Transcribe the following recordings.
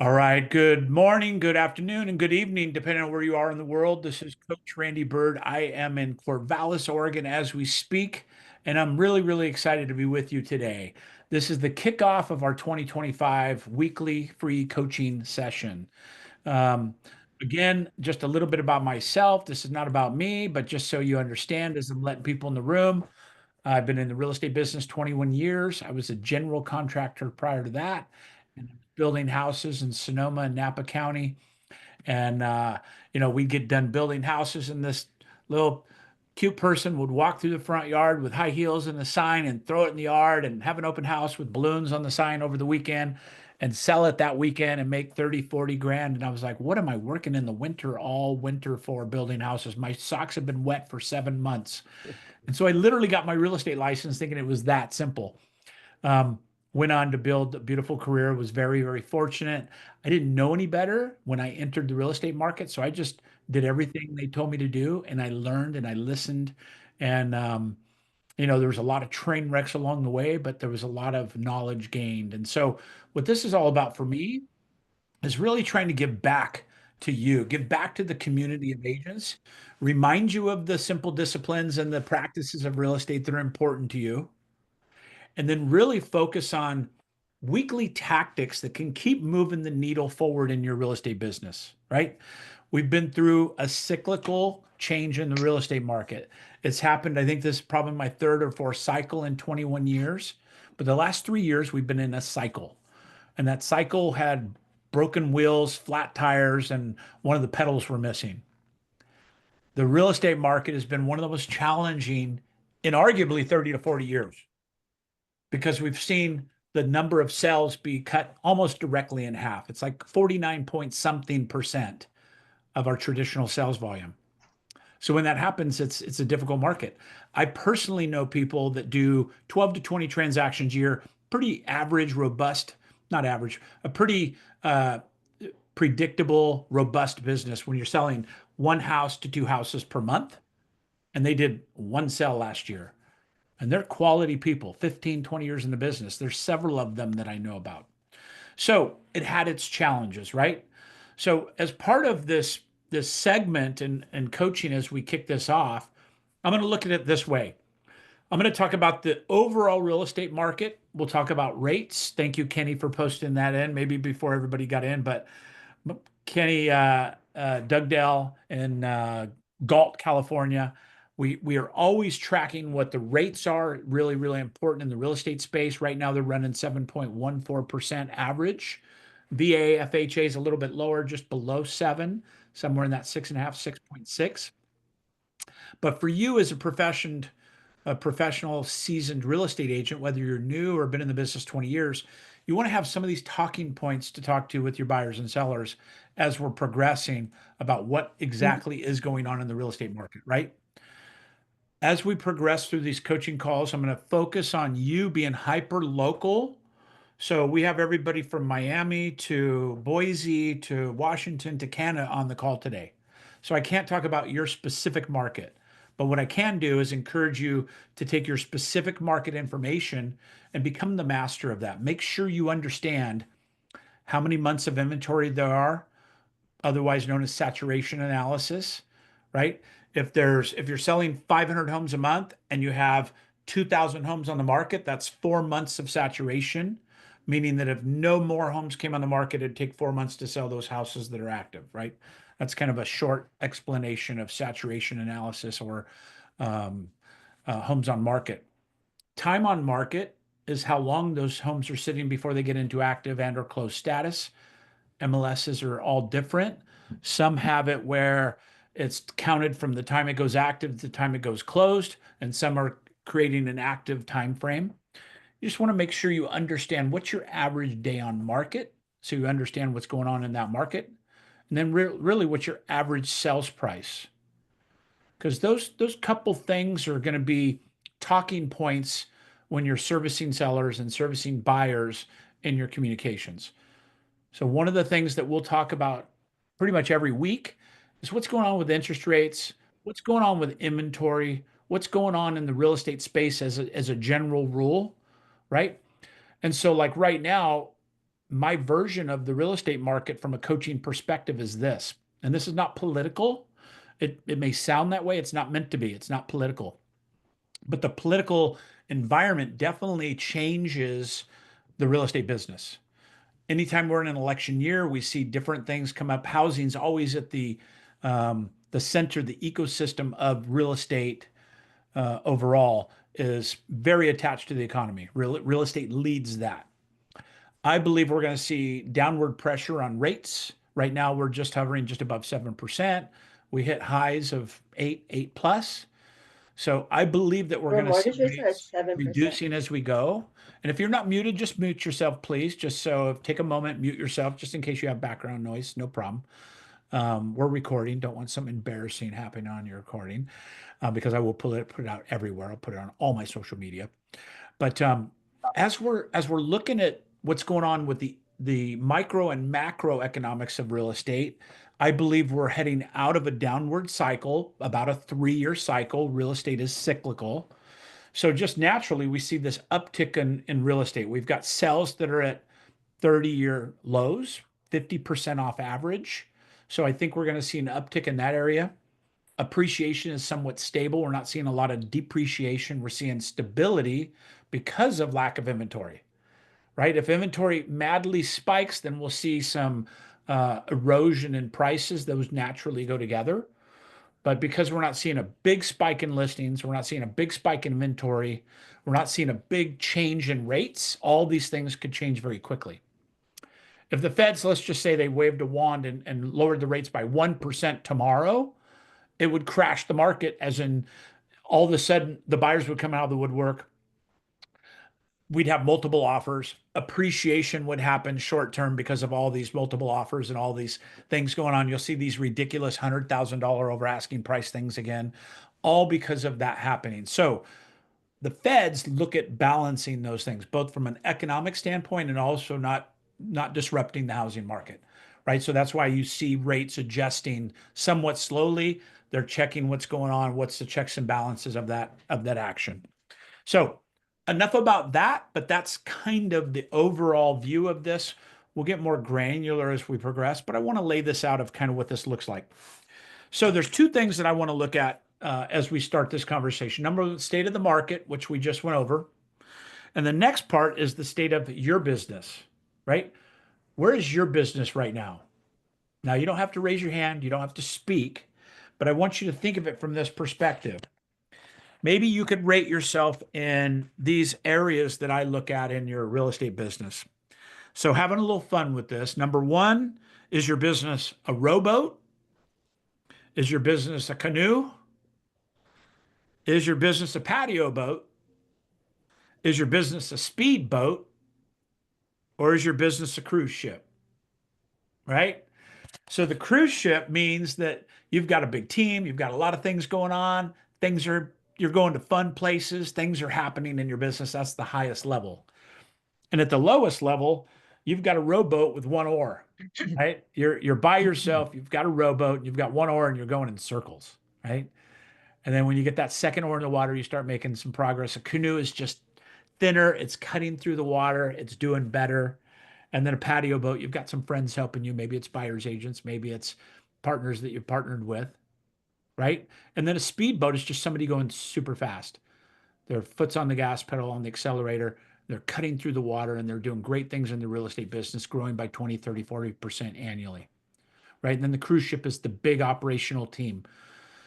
All right. Good morning, good afternoon, and good evening, depending on where you are in the world. This is Coach Randy Byrd. I am in Corvallis, Oregon as we speak, and I'm really, really excited to be with you today. This is the kickoff of our 2025 weekly free coaching session. Um, Again, just a little bit about myself. This is not about me, but just so you understand, as I'm letting people in the room, I've been in the real estate business 21 years. I was a general contractor prior to that, and building houses in Sonoma and Napa County. And we get done building houses, and this little cute person would walk through the front yard with high heels and a sign and throw it in the yard and have an open house with balloons on the sign over the weekend and sell it that weekend and make 30, 40 grand. And I was like, what am I working in the winter all winter for building houses? My socks have been wet for 7 months. And so I literally got my real estate license thinking it was that simple. Um, Went on to build a beautiful career, was very, very fortunate. I didn't know any better when I entered the real estate market. So I just did everything they told me to do. And I learned and I listened. And, there was a lot of train wrecks along the way, but there was a lot of knowledge gained. And so what this is all about for me is really trying to give back to you, give back to the community of agents, remind you of the simple disciplines and the practices of real estate that are important to you, and then really focus on weekly tactics that can keep moving the needle forward in your real estate business, right? We've been through a cyclical change in the real estate market. It's happened, I think this is probably my third or fourth cycle in 21 years. But the last 3 years, we've been in a cycle. And that cycle had broken wheels, flat tires, and one of the pedals were missing. The real estate market has been one of the most challenging in arguably 30 to 40 years because we've seen the number of sales be cut almost directly in half. It's like 49 point something percent of our traditional sales volume. So when that happens, it's a difficult market. I personally know people that do 12 to 20 transactions a year, pretty average, robust, not average, a pretty predictable, robust business when you're selling one house to two houses per month. And they did one sale last year. And they're quality people, 15, 20 years in the business. There's several of them that I know about. So it had its challenges, right? So as part of this segment and coaching as we kick this off, I'm going to look at it this way. I'm going to talk about the overall real estate market. We'll talk about rates. Thank you, Kenny, for posting that in, maybe before everybody got in. But Kenny Dugdale in Galt, California. We are always tracking what the rates are. Really, really important in the real estate space. Right now, they're running 7.14% average. VA FHA is a little bit lower, just below 7, somewhere in that 6.5, 6.6. But for you as a professional, seasoned real estate agent, whether you're new or been in the business 20 years, you want to have some of these talking points to talk to with your buyers and sellers as we're progressing about what exactly is going on in the real estate market, right? As we progress through these coaching calls, I'm going to focus on you being hyper local. So we have everybody from Miami to Boise to Washington to Canada on the call today. So I can't talk about your specific market, but what I can do is encourage you to take your specific market information and become the master of that. Make sure you understand how many months of inventory there are, otherwise known as saturation analysis, right? If you're selling 500 homes a month and you have 2,000 homes on the market, that's 4 months of saturation, meaning that if no more homes came on the market, it'd take 4 months to sell those houses that are active, right? That's kind of a short explanation of saturation analysis or um, homes on market. Time on market is how long those homes are sitting before they get into active and or closed status. MLSs are all different. Some have it where it's counted from the time it goes active to the time it goes closed, and some are creating an active time frame. You just want to make sure you understand what's your average day on market, so you understand what's going on in that market, and then really what's your average sales price, because those couple things are going to be talking points when you're servicing sellers and servicing buyers in your communications. So one of the things that we'll talk about pretty much every week is what's going on with interest rates, what's going on with inventory, what's going on in the real estate space as a general rule, right? And so like right now, my version of the real estate market from a coaching perspective is this, and this is not political. It may sound that way. It's not meant to be. It's not political. But the political environment definitely changes the real estate business. Anytime we're in an election year, we see different things come up. Housing's always at the center, the ecosystem of real estate overall is very attached to the economy. Real estate leads that. I believe we're going to see downward pressure on rates. Right now, we're just hovering just above 7%. We hit highs of 8 plus. So I believe that we're Well, going to see mortgage rates are at rates 7%. reducing as we go. And if you're not muted, just mute yourself, please. Just so take a moment, mute yourself, just in case you have background noise. No problem. We're recording. Don't want something embarrassing happening on your recording because I will put it out everywhere. I'll put it on all my social media. But as we're looking at what's going on with the micro and macro economics of real estate, I believe we're heading out of a downward cycle, about a 3-year cycle. Real estate is cyclical. So just naturally, we see this uptick in real estate. We've got sales that are at 30-year lows, 50% off average. So I think we're going to see an uptick in that area. Appreciation is somewhat stable. We're not seeing a lot of depreciation. We're seeing stability because of lack of inventory, right? If inventory madly spikes, then we'll see some erosion in prices. Those naturally go together. But because we're not seeing a big spike in listings, we're not seeing a big spike in inventory, we're not seeing a big change in rates, all these things could change very quickly. If the Feds, let's just say they waved a wand and lowered the rates by 1% tomorrow, it would crash the market, as in all of a sudden the buyers would come out of the woodwork. We'd have multiple offers. Appreciation would happen short term because of all these multiple offers and all these things going on. You'll see these ridiculous $100,000 over asking price things again, all because of that happening. So the Feds look at balancing those things, both from an economic standpoint and also not disrupting the housing market, right? So that's why you see rates adjusting somewhat slowly. They're checking what's going on, what's the checks and balances of that action. So enough about that, but that's kind of the overall view of this. We'll get more granular as we progress, but I want to lay this out of kind of what this looks like. So there's two things that I want to look at as we start this conversation. Number one, state of the market, which we just went over. And the next part is the state of your business, right? Where is your business right now? Now, you don't have to raise your hand, you don't have to speak, but I want you to think of it from this perspective. Maybe you could rate yourself in these areas that I look at in your real estate business. So, having a little fun with this. Number one, is your business a rowboat? Is your business a canoe? Is your business a patio boat? Is your business a speed boat? Or is your business a cruise ship? Right? So the cruise ship means that you've got a big team, you've got a lot of things going on, you're going to fun places, things are happening in your business. That's the highest level. And at the lowest level, you've got a rowboat with one oar, right? You're by yourself, you've got a rowboat, you've got one oar, and you're going in circles, right? And then when you get that second oar in the water, you start making some progress. A canoe is just thinner, it's cutting through the water, it's doing better. And then a patio boat, you've got some friends helping you. Maybe it's buyer's agents, maybe it's partners that you've partnered with, right? And then a speedboat is just somebody going super fast. Their foot's on the gas pedal, on the accelerator. They're cutting through the water and they're doing great things in the real estate business, growing by 20, 30, 40% annually, right? And then the cruise ship is the big operational team.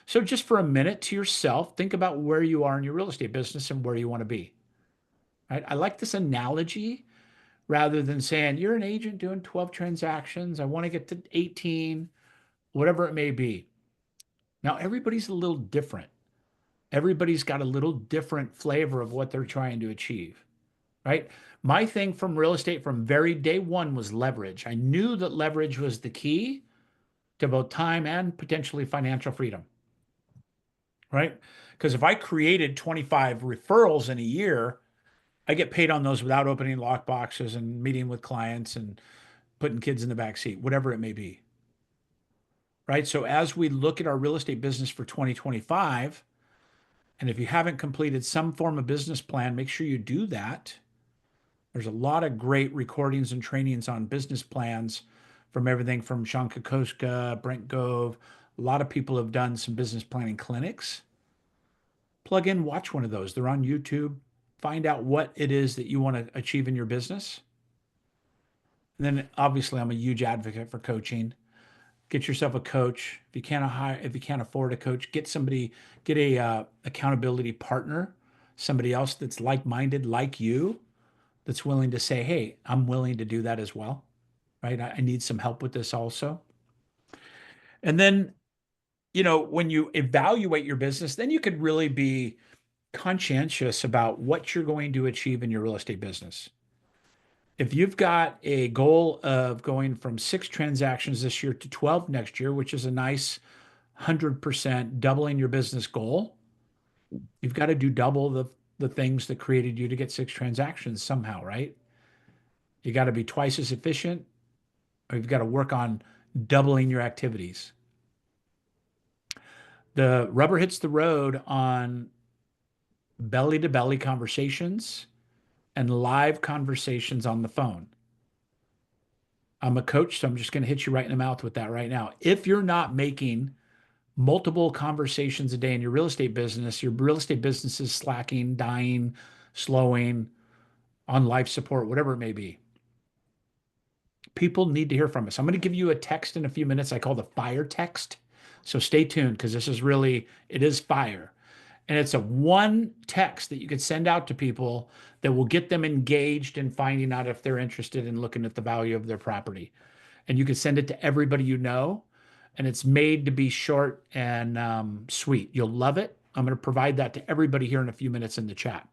So just for a minute to yourself, think about where you are in your real estate business and where you want to be, right? I like this analogy rather than saying you're an agent doing 12 transactions. I want to get to 18, whatever it may be. Now, everybody's a little different. Everybody's got a little different flavor of what they're trying to achieve, right? My thing from real estate from very day one was leverage. I knew that leverage was the key to both time and potentially financial freedom, right? Because if I created 25 referrals in a year, I get paid on those without opening lock boxes and meeting with clients and putting kids in the back seat, whatever it may be. Right. So as we look at our real estate business for 2025, and if you haven't completed some form of business plan, make sure you do that. There's a lot of great recordings and trainings on business plans from everything from Sean Kokoschka, Brent Gove. A lot of people have done some business planning clinics. Plug in, watch one of those. They're on YouTube. Find out what it is that you want to achieve in your business. And then obviously I'm a huge advocate for coaching. Get yourself a coach. If you can't afford a coach, get a accountability partner, somebody else that's like-minded like you, that's willing to say, hey, I'm willing to do that as well, right? I need some help with this also. And then, when you evaluate your business, then you could really be conscientious about what you're going to achieve in your real estate business. If you've got a goal of going from 6 transactions this year to 12 next year, which is a nice 100% doubling your business goal, you've got to do double the things that created you to get 6 transactions somehow, right? You got to be twice as efficient, or you've got to work on doubling your activities. The rubber hits the road on belly to belly conversations and live conversations on the phone. I'm a coach, so I'm just going to hit you right in the mouth with that right now. If you're not making multiple conversations a day in your real estate business, your real estate business is slacking, dying, slowing, on life support, whatever it may be. People need to hear from us. I'm going to give you a text in a few minutes I call the fire text. So stay tuned because it is fire. And it's a one text that you could send out to people that will get them engaged in finding out if they're interested in looking at the value of their property. And you can send it to everybody you know. And it's made to be short and sweet. You'll love it. I'm going to provide that to everybody here in a few minutes in the chat.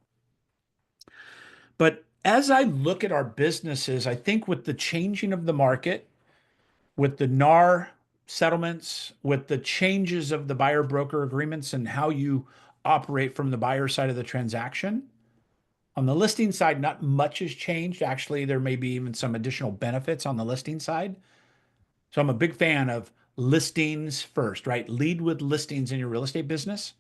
But as I look at our businesses, I think with the changing of the market, with the NAR settlements, with the changes of the buyer broker agreements and how you operate from the buyer side of the transaction, on the listing side, not much has changed. Actually, there may be even some additional benefits on the listing side. So I'm a big fan of listings first, right? Lead with listings in your real estate business.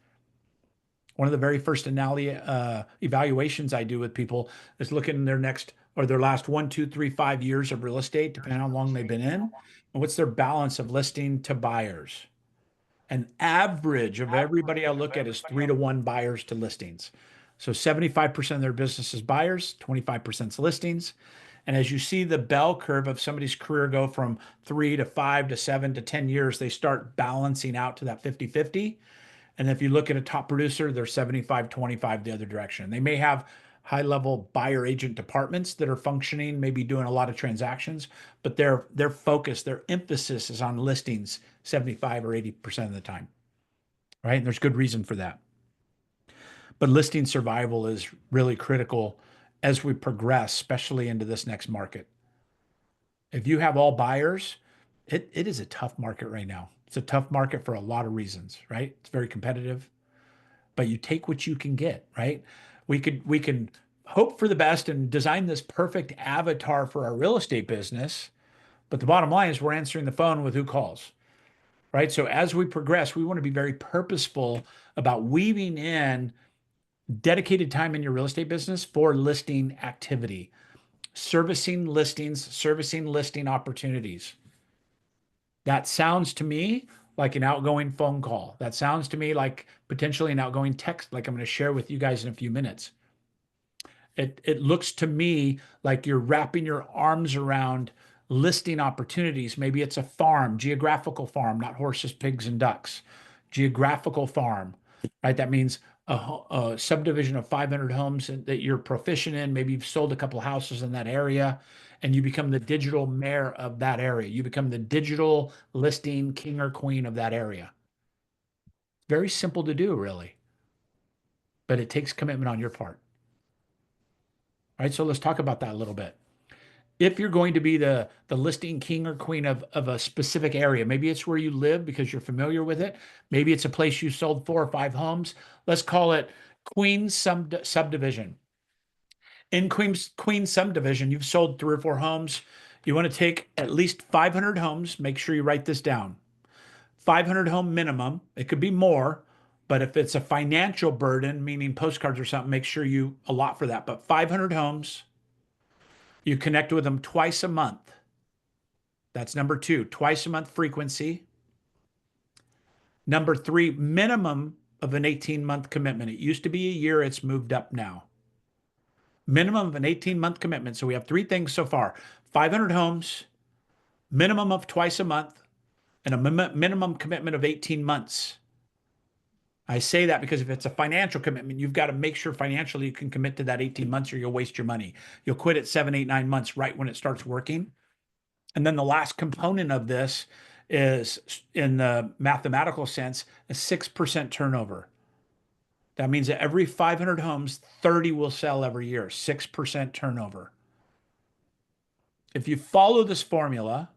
One of the very first evaluations I do with people is looking at their last 1, 2, 3, 5 years of real estate, depending on how long they've been in, and what's their balance of listing to buyers. An average of everybody I look at is 3-to-1 buyers to listings. So 75% of their business is buyers, 25% is listings. And as you see the bell curve of somebody's career go from 3 to 5 to 7 to 10 years, they start balancing out to that 50-50. And if you look at a top producer, they're 75-25 the other direction. They may have high-level buyer agent departments that are functioning, maybe doing a lot of transactions, but their focus, their emphasis is on listings 75 or 80% of the time, right? And there's good reason for that. But listing survival is really critical as we progress, especially into this next market. If you have all buyers, it is a tough market right now. It's a tough market for a lot of reasons, right? It's very competitive, but you take what you can get, right? We can hope for the best and design this perfect avatar for our real estate business, but the bottom line is we're answering the phone with who calls, right? So as we progress, we want to be very purposeful about weaving in dedicated time in your real estate business for listing activity, servicing listings, servicing listing opportunities. That sounds to me like an outgoing phone call. That sounds to me like potentially an outgoing text, like I'm going to share with you guys in a few minutes. It looks to me like you're wrapping your arms around listing opportunities. Maybe it's a farm, geographical farm, not horses, pigs, and ducks. Geographical farm, right? That means a subdivision of 500 homes that you're proficient in. Maybe you've sold a couple of houses in that area and you become the digital mayor of that area. You become the digital listing king or queen of that area. Very simple to do, really, but it takes commitment on your part. All right, so let's talk about that a little bit. If you're going to be the listing king or queen of a specific area, maybe it's where you live because you're familiar with it. Maybe it's a place you sold 4 or 5 homes. Let's call it Queen Subdivision. In Queen Subdivision, you've sold 3 or 4 homes. You want to take at least 500 homes. Make sure you write this down. 500 home minimum. It could be more, but if it's a financial burden, meaning postcards or something, make sure you allot for that. But 500 homes. You connect with them twice a month. That's number two, twice a month frequency. Number three, minimum of an 18-month commitment. It used to be a year, it's moved up now. Minimum of an 18-month commitment. So we have three things so far: 500 homes, minimum of twice a month, and a minimum commitment of 18 months. I say that because if it's a financial commitment, you've got to make sure financially you can commit to that 18 months or you'll waste your money. You'll quit at 7, 8, 9 months right when it starts working. And then the last component of this is, in the mathematical sense, a 6% turnover. That means that every 500 homes, 30 will sell every year, 6% turnover. If you follow this formula,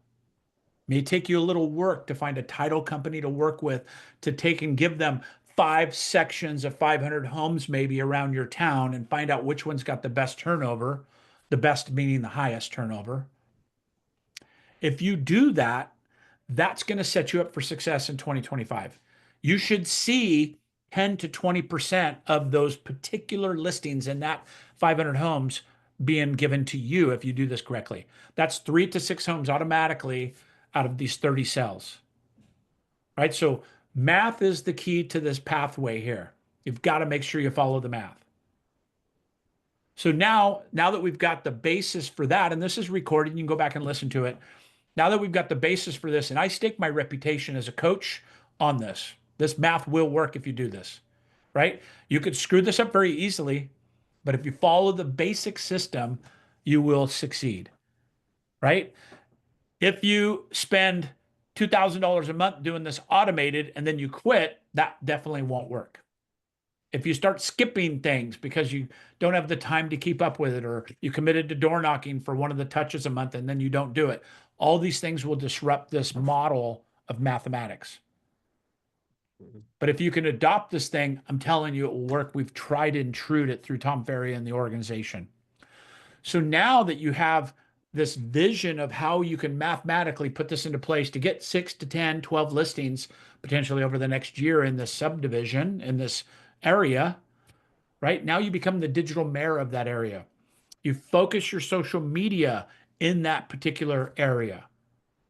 it may take you a little work to find a title company to work with, to take and give them 5 sections of 500 homes maybe around your town and find out which one's got the best turnover, the best meaning the highest turnover. If you do that, that's going to set you up for success in 2025. You should see 10 to 20% of those particular listings in that 500 homes being given to you if you do this correctly. That's 3 to 6 homes automatically out of these 30 cells, right? So math is the key to this pathway here. You've got to make sure you follow the math. So now that we've got the basis for that, and this is recorded, you can go back and listen to it. Now that we've got the basis for this, and I stake my reputation as a coach on this, this math will work if you do this, right? You could screw this up very easily, but if you follow the basic system, you will succeed, right? If you spend $2,000 a month doing this automated and then you quit, that definitely won't work. If you start skipping things because you don't have the time to keep up with it, or you committed to door knocking for one of the touches a month and then you don't do it, all these things will disrupt this model of mathematics. But if you can adopt this thing, I'm telling you, it will work. We've tried and trued it through Tom Ferry and the organization. So now that you have this vision of how you can mathematically put this into place to get 6 to 10, 12 listings potentially over the next year in this subdivision, in this area, right? Now you become the digital mayor of that area. You focus your social media in that particular area.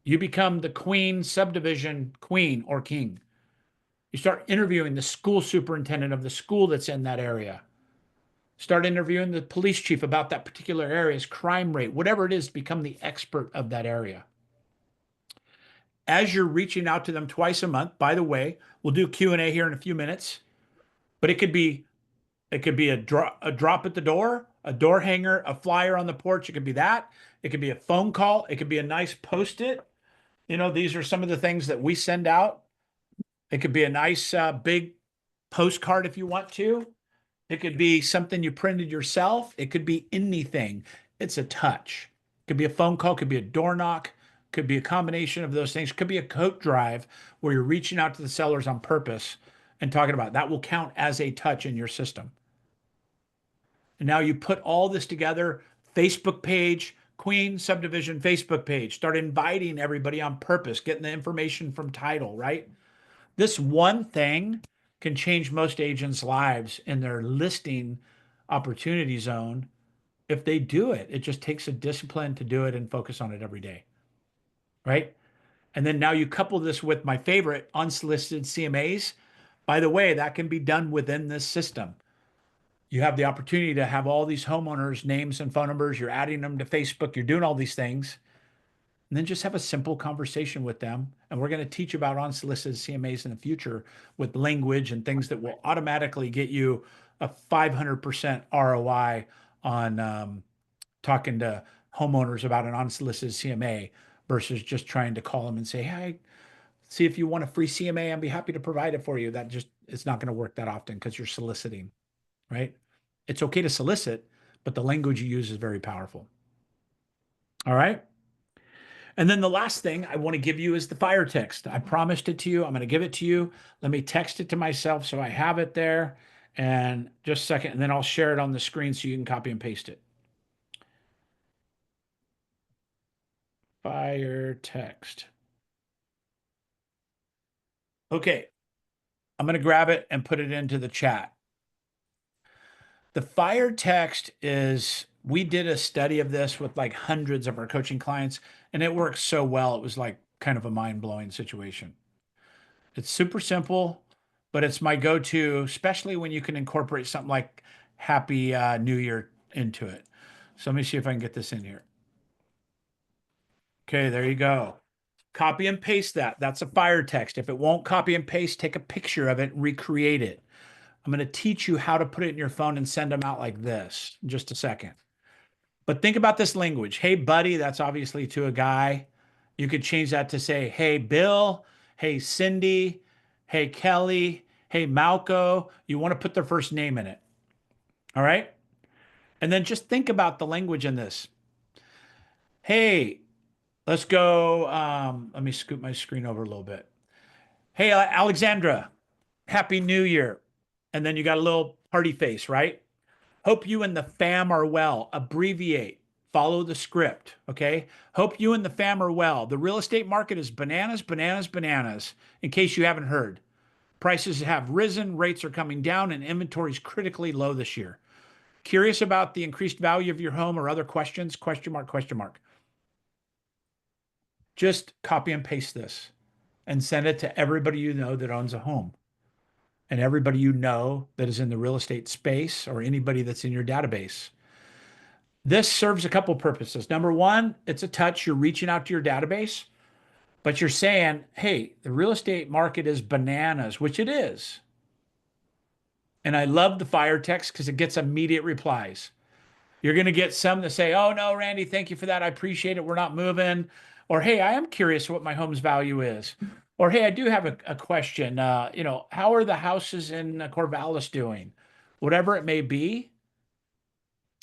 You become the queen subdivision queen or king. You start interviewing the school superintendent of the school that's in that area. Start interviewing the police chief about that particular area's crime rate, whatever it is, become the expert of that area. As you're reaching out to them twice a month, by the way, we'll do Q&A here in a few minutes, but it could be a drop at the door, a door hanger, a flyer on the porch. It could be that. It could be a phone call. It could be a nice Post-it. You know, these are some of the things that we send out. It could be a nice big postcard if you want to. It could be something you printed yourself. It could be anything. It's a touch. It could be a phone call. It could be a door knock. It could be a combination of those things. It could be a coat drive where you're reaching out to the sellers on purpose and talking about it. That will count as a touch in your system. And now you put all this together, Facebook page, Queen Subdivision Facebook page, start inviting everybody on purpose, getting the information from title, right? This one thing can change most agents' lives in their listing opportunity zone if they do it. It just takes a discipline to do it and focus on it every day, right? And then now you couple this with my favorite, unsolicited CMAs. By the way, that can be done within this system. You have the opportunity to have all these homeowners' names and phone numbers. You're adding them to Facebook. You're doing all these things. And then just have a simple conversation with them. And we're going to teach about unsolicited CMAs in the future with language and things that will automatically get you a 500% ROI on talking to homeowners about an unsolicited CMA versus just trying to call them and say, hey, see if you want a free CMA. I'd be happy to provide it for you. That just, it's not going to work that often because you're soliciting, right? It's okay to solicit, but the language you use is very powerful. All right. And then the last thing I want to give you is the fire text. I promised it to you. I'm going to give it to you. Let me text it to myself so I have it there. And just a second, and then I'll share it on the screen so you can copy and paste it. Fire text. Okay. I'm going to grab it and put it into the chat. The fire text is, we did a study of this with like hundreds of our coaching clients, and it works so well. It was like kind of a mind-blowing situation. It's super simple, but it's my go-to, especially when you can incorporate something like Happy New Year into it. So let me see if I can get this in here. Okay, there you go. Copy and paste that. That's a fire text. If it won't copy and paste, take a picture of it and recreate it. I'm going to teach you how to put it in your phone and send them out like this in just a second. But think about this language. Hey, buddy, that's obviously to a guy. You could change that to say, hey, Bill, hey, Cindy, hey, Kelly, hey, Malco. You want to put their first name in it. All right. And then just think about the language in this. Hey, let's go. Let me scoot my screen over a little bit. Hey, Alexandra, Happy New Year. And then you got a little party face, right? Hope you and the fam are well. Abbreviate. Follow the script. Okay. Hope you and the fam are well. The real estate market is bananas, bananas, bananas. In case you haven't heard, prices have risen, rates are coming down, and inventory is critically low this year. Curious about the increased value of your home or other questions? Question mark, question mark. Just copy and paste this and send it to everybody you know that owns a home and everybody you know that is in the real estate space or anybody that's in your database. This serves a couple purposes. Number one, it's a touch. You're reaching out to your database, but you're saying, hey, the real estate market is bananas, which it is. And I love the fire text because it gets immediate replies. You're going to get some that say, oh, no, Randy, thank you for that. I appreciate it. We're not moving. Or, hey, I am curious what my home's value is. Or, hey, I do have a question. How are the houses in Corvallis doing? Whatever it may be,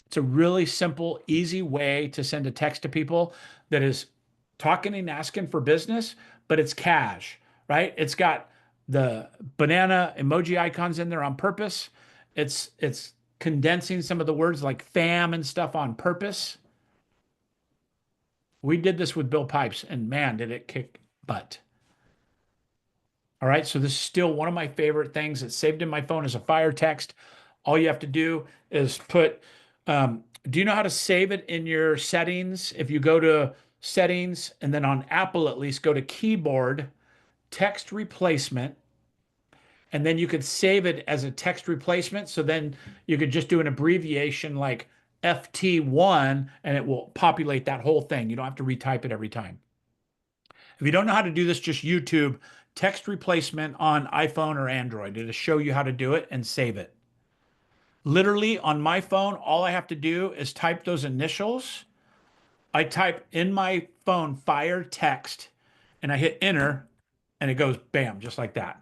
it's a really simple, easy way to send a text to people that is talking and asking for business, but it's cash, right? It's got the banana emoji icons in there on purpose. It's condensing some of the words like fam and stuff on purpose. We did this with Bill Pipes, and man, did it kick butt. All right, so this is still one of my favorite things. It's saved in my phone as a fire text. All you have to do is put, do you know how to save it in your settings? If you go to settings and then on Apple at least, go to keyboard, text replacement, and then you could save it as a text replacement. So then you could just do an abbreviation like FT1 and it will populate that whole thing. You don't have to retype it every time. If you don't know how to do this, just YouTube text replacement on iPhone or Android. It'll show you how to do it and save it. Literally on my phone, all I have to do is type those initials. I type in my phone fire text and I hit enter and it goes bam, just like that.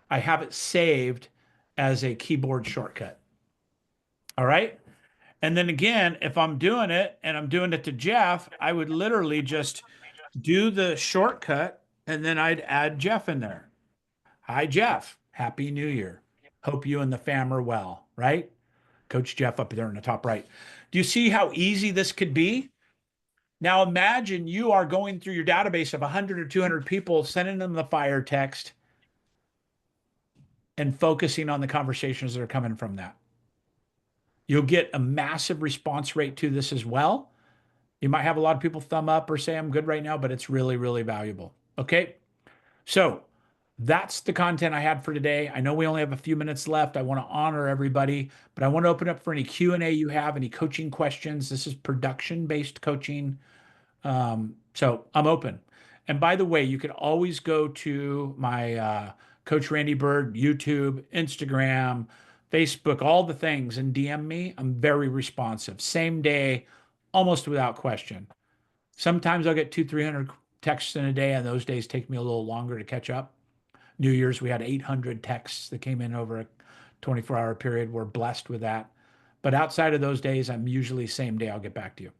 I have it saved as a keyboard shortcut. All right. And then again, if I'm doing it and I'm doing it to Jeff, I would literally just do the shortcut and then I'd add Jeff in there. Hi, Jeff. Happy New Year. Hope you and the fam are well, right? Coach Jeff up there in the top right. Do you see how easy this could be? Now imagine you are going through your database of 100 or 200 people, sending them the fire text and focusing on the conversations that are coming from that. You'll get a massive response rate to this as well. You might have a lot of people thumb up or say, I'm good right now, but it's really, really valuable. Okay. So that's the content I had for today. I know we only have a few minutes left. I want to honor everybody, but I want to open up for any Q&A you have, any coaching questions. This is production-based coaching. So I'm open. And by the way, you can always go to my Coach Randy Byrd, YouTube, Instagram, Facebook, all the things, and DM me. I'm very responsive. Same day, almost without question. Sometimes I'll get 200-300 texts in a day, and those days take me a little longer to catch up. New Year's, we had 800 texts that came in over a 24-hour period. We're blessed with that. But outside of those days, I'm usually same day I'll get back to you.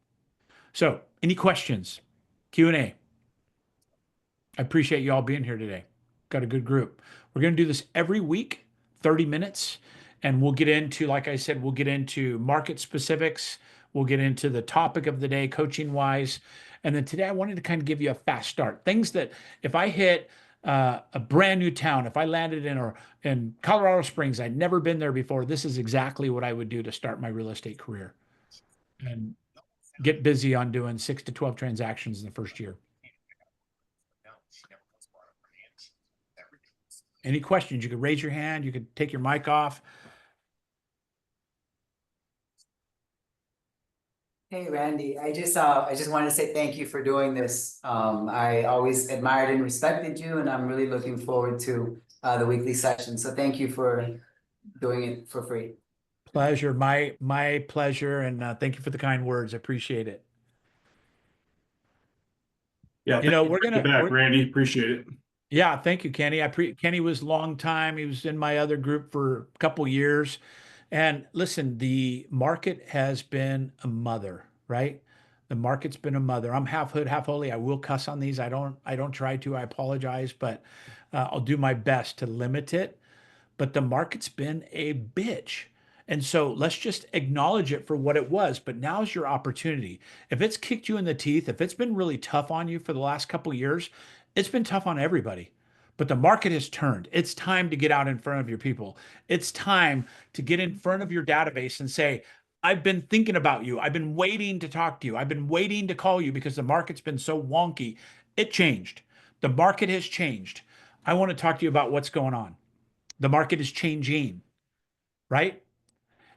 So any questions? Q&A. I appreciate you all being here today. Got a good group. We're going to do this every week, 30 minutes. And we'll get into, like I said, we'll get into market specifics. We'll get into the topic of the day, coaching wise. And then today I wanted to kind of give you a fast start. Things that if I hit a brand new town, if I landed in Colorado Springs, I'd never been there before, this is exactly what I would do to start my real estate career and get busy on doing 6 to 12 transactions in the first year. Any questions? You could raise your hand. You could take your mic off. Hey, Randy, I just wanted to say thank you for doing this. I always admired and respected you, and I'm really looking forward to the weekly session. So thank you for doing it for free. Pleasure. My pleasure. And thank you for the kind words. I appreciate it. Yeah, we're gonna back, Randy. Appreciate it. Yeah, thank you, Kenny. Kenny was long time. He was in my other group for a couple years. And listen, the market has been a mother, right? The market's been a mother. I'm half hood, half holy. I will cuss on these. I don't try to. I apologize, but I'll do my best to limit it. But the market's been a bitch. And so let's just acknowledge it for what it was. But now's your opportunity. If it's kicked you in the teeth, if it's been really tough on you for the last couple of years, it's been tough on everybody. But the market has turned. It's time to get out in front of your people. It's time to get in front of your database and say, I've been thinking about you. I've been waiting to talk to you. I've been waiting to call you because the market's been so wonky. It changed. The market has changed. I want to talk to you about what's going on. The market is changing, right?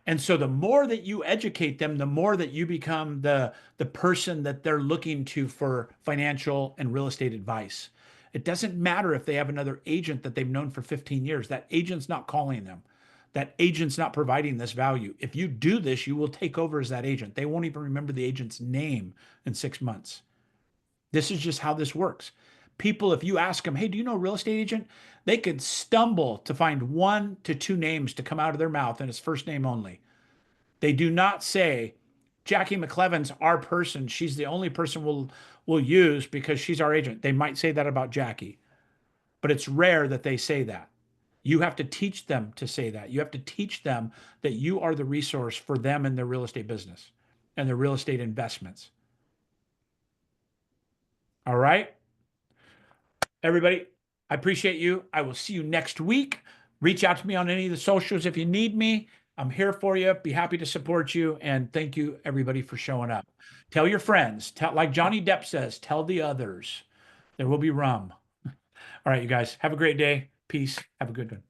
And so the more that you educate them, the more that you become the person that they're looking to for financial and real estate advice. It doesn't matter if they have another agent that they've known for 15 years. That agent's not calling them. That agent's not providing this value. If you do this, you will take over as that agent. They won't even remember the agent's name in 6 months. This is just how this works. People, if you ask them, hey, do you know a real estate agent? They could stumble to find 1 to 2 names to come out of their mouth and it's first name only. They do not say, Jackie McCleven's our person. She's the only person we'll use because she's our agent. They might say that about Jackie, but it's rare that they say that. You have to teach them to say that. You have to teach them that you are the resource for them in their real estate business and their real estate investments. All right. Everybody, I appreciate you. I will see you next week. Reach out to me on any of the socials if you need me. I'm here for you. Be happy to support you. And thank you, everybody, for showing up. Tell your friends. Like Johnny Depp says, tell the others. There will be rum. All right, you guys. Have a great day. Peace. Have a good one.